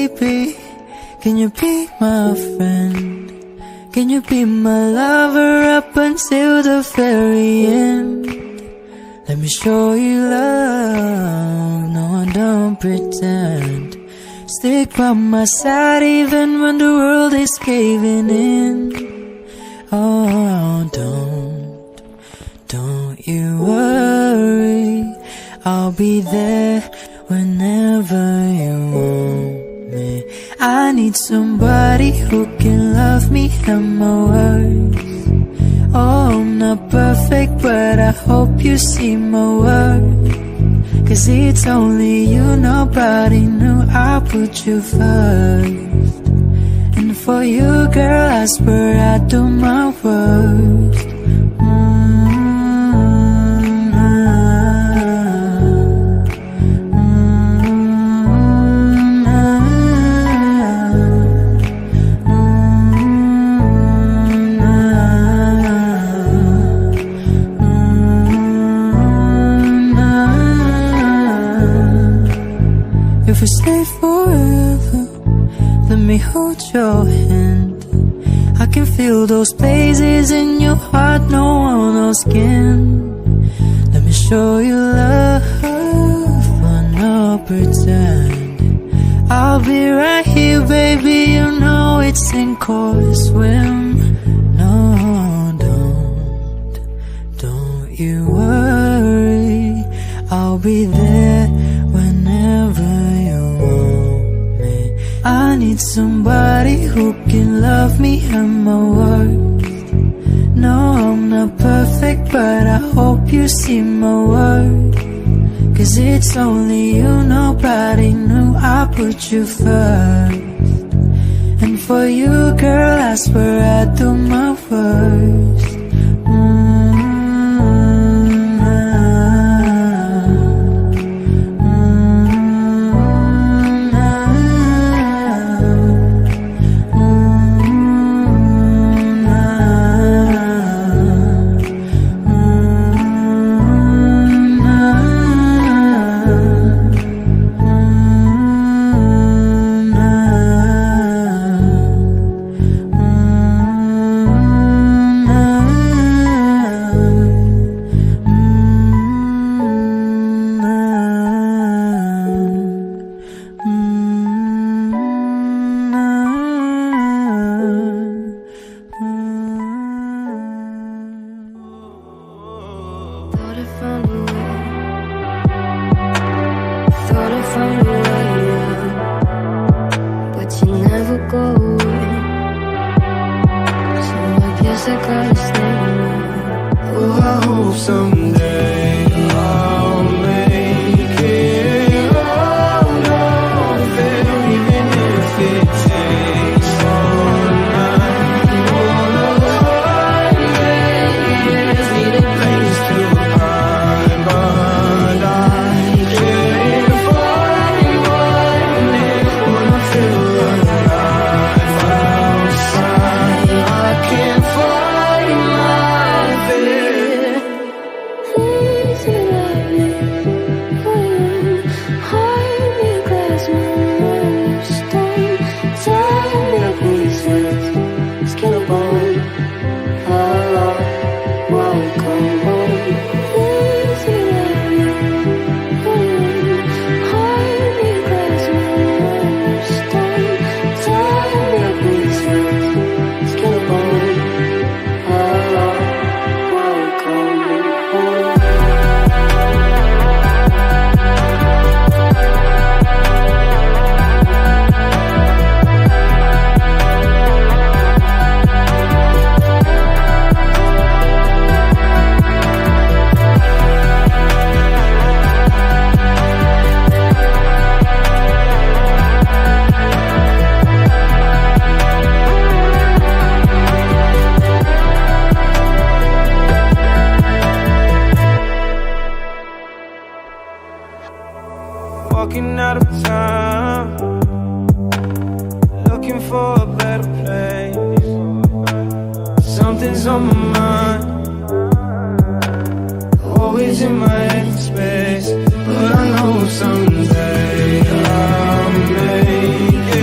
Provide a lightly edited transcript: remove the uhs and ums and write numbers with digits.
baby? Can you be my friend? Can you be my lover up until the very end? Let me show you love, no I don't pretend. Stick by my side even when the world is caving in. Oh, don't you worry, I'll be there whenever you want me. I need somebody who can love me and my words. Oh, I'm not perfect, but I hope you see my worth. 'Cause it's only you, nobody knew I put you first. And for you, girl, I swear I do my worst. If we stay forever, let me hold your hand. I can feel those places in your heart no one else can. Let me show you love, but not pretend. I'll be right here, baby, you know it's in course swim. No, don't you worry, I'll be there whenever you want me. I need somebody who can love me and my worth. No, I'm not perfect, but I hope you see my worth. 'Cause it's only you, nobody knew I put you first. And for you, girl, I swear I do my worst. Walking out of time, looking for a better place. Something's on my mind, always in my head space. But I know someday I'll make it.